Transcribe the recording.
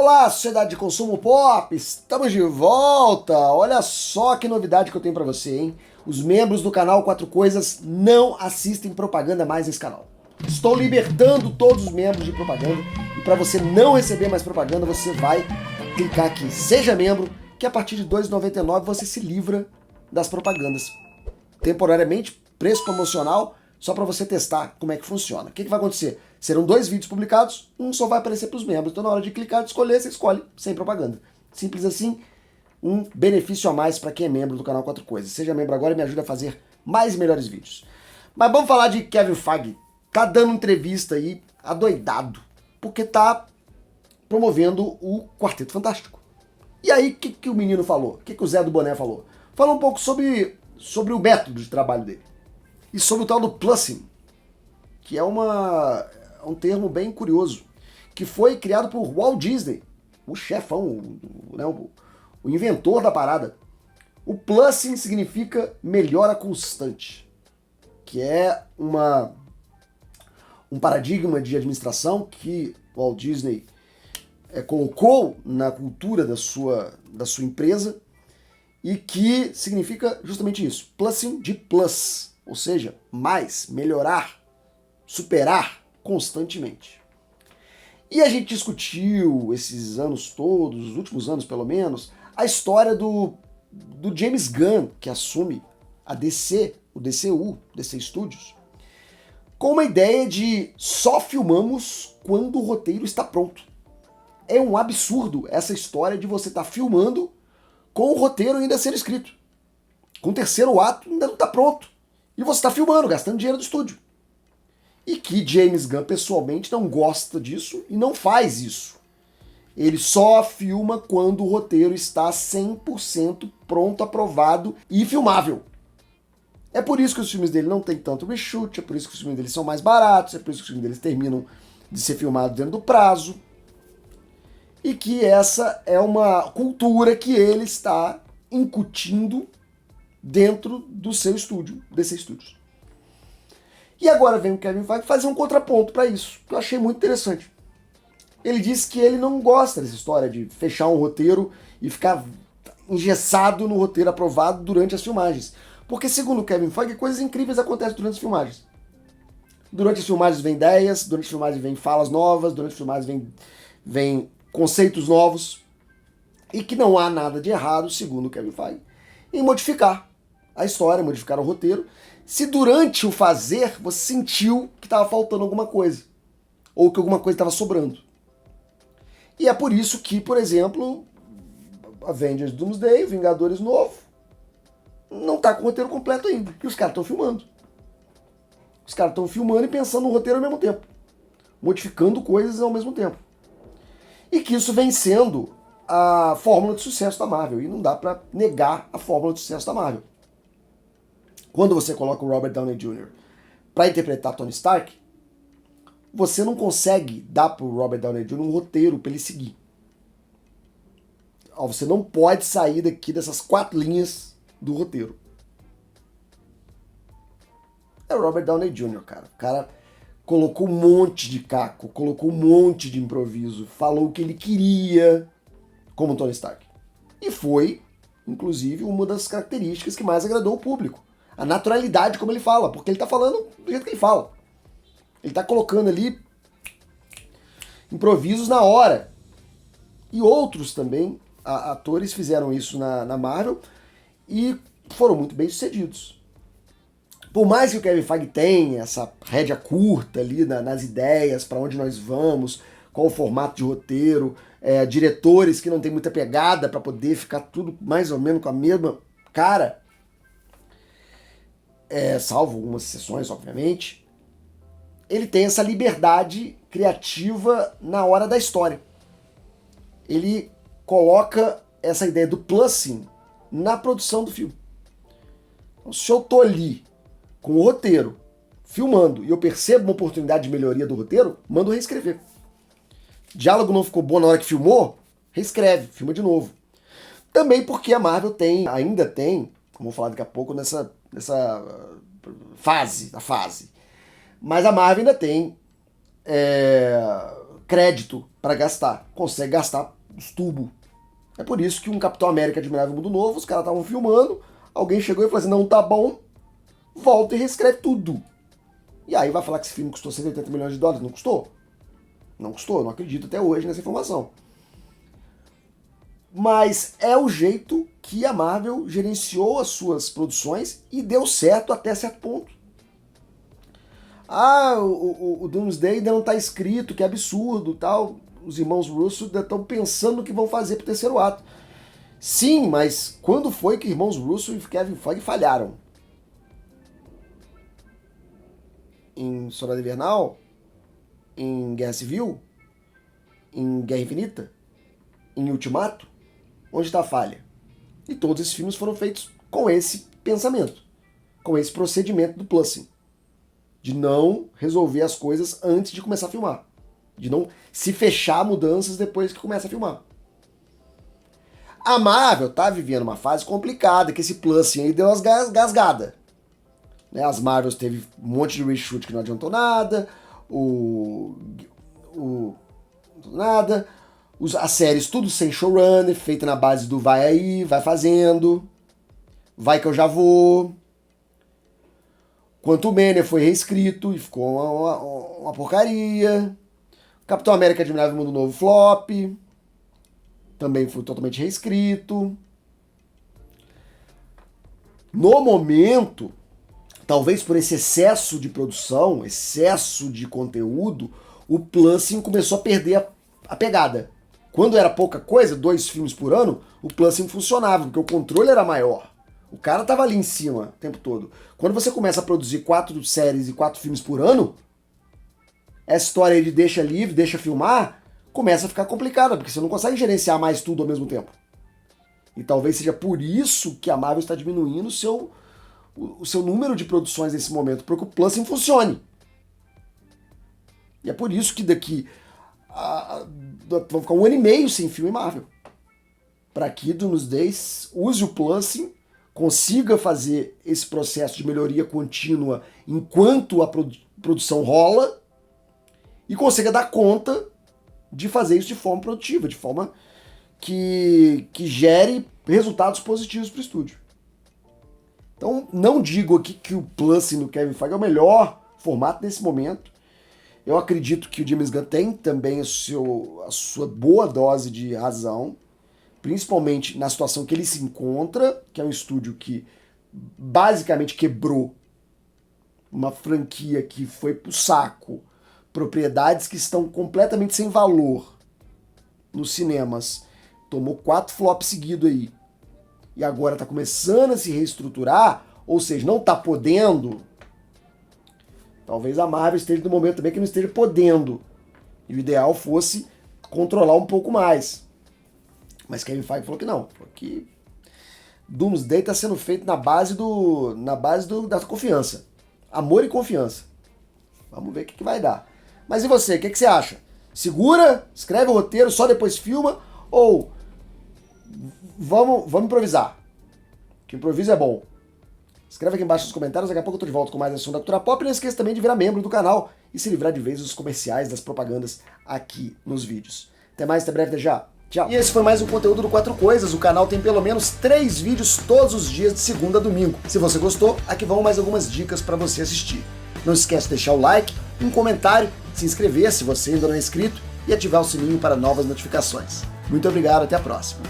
Olá, sociedade de consumo pop, estamos de volta! Olha só que novidade que eu tenho pra você, hein? Os membros do canal Quatro Coisas não assistem propaganda mais nesse canal. Estou libertando todos os membros de propaganda e para você não receber mais propaganda, você vai clicar aqui, seja membro, que a partir de R$ 2,99 você se livra das propagandas. Temporariamente, preço promocional, só para você testar como é que funciona. O que vai acontecer? Serão 2 vídeos publicados, um só vai aparecer para os membros. Então na hora de clicar, de escolher, você escolhe sem propaganda. Simples assim, um benefício a mais para quem é membro do canal Quatro Coisas. Seja membro agora e me ajuda a fazer mais e melhores vídeos. Mas vamos falar de Kevin Feige. Tá dando entrevista aí, adoidado, porque tá promovendo o Quarteto Fantástico. E aí, o que o menino falou? O que o Zé do Boné falou? Falou um pouco sobre o método de trabalho dele. E sobre o tal do plussing, que é um termo bem curioso, que foi criado por Walt Disney, o chefão, o inventor da parada. O plussing significa melhora constante, que é um paradigma de administração que Walt Disney colocou na cultura da sua empresa e que significa justamente isso, plussing de plus, ou seja, mais, melhorar, superar constantemente. E a gente discutiu esses anos todos, os últimos anos pelo menos, a história do James Gunn, que assume a DC, o DCU, DC Studios, com uma ideia de só filmamos quando o roteiro está pronto. É um absurdo essa história de você estar filmando com o roteiro ainda sendo escrito. Com o terceiro ato ainda não está pronto. E você está filmando, gastando dinheiro do estúdio. E que James Gunn pessoalmente não gosta disso e não faz isso. Ele só filma quando o roteiro está 100% pronto, aprovado e filmável. É por isso que os filmes dele não tem tanto reshoot, é por isso que os filmes dele são mais baratos, é por isso que os filmes deles terminam de ser filmados dentro do prazo. E que essa é uma cultura que ele está incutindo dentro do seu estúdio, DC Studios. E agora vem o Kevin Feige fazer um contraponto para isso, que eu achei muito interessante. Ele disse que ele não gosta dessa história de fechar um roteiro e ficar engessado no roteiro aprovado durante as filmagens. Porque, segundo o Kevin Feige, coisas incríveis acontecem durante as filmagens. Durante as filmagens vem ideias, durante as filmagens vem falas novas, durante as filmagens vem conceitos novos, e que não há nada de errado, segundo o Kevin Feige, em modificar a história, modificar o roteiro, se durante o fazer você sentiu que estava faltando alguma coisa, ou que alguma coisa estava sobrando. E é por isso que, por exemplo, Avengers Doomsday, Vingadores Novo, não está com o roteiro completo ainda, e os caras estão filmando. Os caras estão filmando e pensando no roteiro ao mesmo tempo, modificando coisas ao mesmo tempo. E que isso vem sendo a fórmula de sucesso da Marvel. E não dá pra negar a fórmula de sucesso da Marvel. Quando você coloca o Robert Downey Jr. para interpretar Tony Stark, você não consegue dar pro Robert Downey Jr. um roteiro para ele seguir. Você não pode sair daqui dessas 4 linhas do roteiro. É o Robert Downey Jr., cara. O cara colocou um monte de caco, colocou um monte de improviso, falou o que ele queria como Tony Stark. E foi, inclusive, uma das características que mais agradou o público. A naturalidade como ele fala, porque ele tá falando do jeito que ele fala. Ele tá colocando ali improvisos na hora. E outros também, atores fizeram isso na Marvel e foram muito bem sucedidos. Por mais que o Kevin Feige tenha essa rédea curta ali nas ideias, para onde nós vamos, qual o formato de roteiro, diretores que não tem muita pegada para poder ficar tudo mais ou menos com a mesma cara, salvo algumas exceções, obviamente, ele tem essa liberdade criativa na hora da história. Ele coloca essa ideia do plussing na produção do filme. Então, se eu tô ali com o roteiro, filmando, e eu percebo uma oportunidade de melhoria do roteiro, mando reescrever. Diálogo não ficou bom na hora que filmou? Reescreve, filma de novo. Também porque a Marvel ainda tem, vamos falar daqui a pouco nessa fase, mas a Marvel ainda tem crédito para gastar. Consegue gastar os tubos. É por isso que um Capitão América Admirável Mundo Novo, os caras estavam filmando, alguém chegou e falou assim, não tá bom, volta e reescreve tudo. E aí vai falar que esse filme custou 180 milhões de dólares? Não custou. Não custou, eu não acredito até hoje nessa informação. Mas é o jeito que a Marvel gerenciou as suas produções e deu certo até certo ponto. O Doomsday ainda não está escrito, que absurdo, tal. Os irmãos Russo ainda estão pensando no que vão fazer pro terceiro ato. Sim, mas quando foi que irmãos Russo e Kevin Feige falharam? Em Soldado Invernal? Em Guerra Civil? Em Guerra Infinita? Em Ultimato? Onde está a falha? E todos esses filmes foram feitos com esse pensamento, com esse procedimento do Plusing, de não resolver as coisas antes de começar a filmar, de não se fechar mudanças depois que começa a filmar. A Marvel tá vivendo uma fase complicada, que esse Plusing aí deu umas gasgadas. Né? As Marvels teve um monte de reshoot que não adiantou nada, as séries tudo sem showrunner, feita na base do vai aí, vai fazendo, vai que eu já vou. Quantumania foi reescrito e ficou uma porcaria. Capitão América Admirável Mundo Novo flop, também foi totalmente reescrito. No momento, talvez por esse excesso de produção, excesso de conteúdo, o Plusing começou a perder a pegada. Quando era pouca coisa, 2 filmes por ano, o Plusing funcionava, porque o controle era maior. O cara tava ali em cima o tempo todo. Quando você começa a produzir 4 séries e 4 filmes por ano, essa história aí de deixa livre, deixa filmar, começa a ficar complicada, porque você não consegue gerenciar mais tudo ao mesmo tempo. E talvez seja por isso que a Marvel está diminuindo o seu número de produções nesse momento, para que o Plusing funcione. E é por isso que daqui vão ficar 1 ano e meio sem filme Marvel. Para que Doomsday use o Plusing, consiga fazer esse processo de melhoria contínua enquanto a produção rola e consiga dar conta de fazer isso de forma produtiva, de forma que gere resultados positivos para o estúdio. Então, não digo aqui que o Plusing no Kevin Feige é o melhor formato nesse momento. Eu acredito que o James Gunn tem também a sua boa dose de razão, principalmente na situação que ele se encontra, que é um estúdio que basicamente quebrou uma franquia que foi pro saco, propriedades que estão completamente sem valor nos cinemas, tomou 4 flops seguidos aí, e agora está começando a se reestruturar, ou seja, não está podendo. Talvez a Marvel esteja no momento também que não esteja podendo. E o ideal fosse controlar um pouco mais. Mas Kevin Feige falou que não. Falou que Doomsday está sendo feito na base da confiança. Amor e confiança. Vamos ver o que vai dar. Mas e você? O que você acha? Segura? Escreve o roteiro, só depois filma? Ou vamos improvisar? Que improviso é bom. Escreve aqui embaixo nos comentários, daqui a pouco eu tô de volta com mais assunto da cultura pop. E não esqueça também de virar membro do canal e se livrar de vez dos comerciais, das propagandas aqui nos vídeos. Até mais, até breve, até já. Tchau. E esse foi mais um conteúdo do 4 Coisas. O canal tem pelo menos 3 vídeos todos os dias de segunda a domingo. Se você gostou, aqui vão mais algumas dicas para você assistir. Não esquece de deixar o like, um comentário, se inscrever se você ainda não é inscrito e ativar o sininho para novas notificações. Muito obrigado, até a próxima.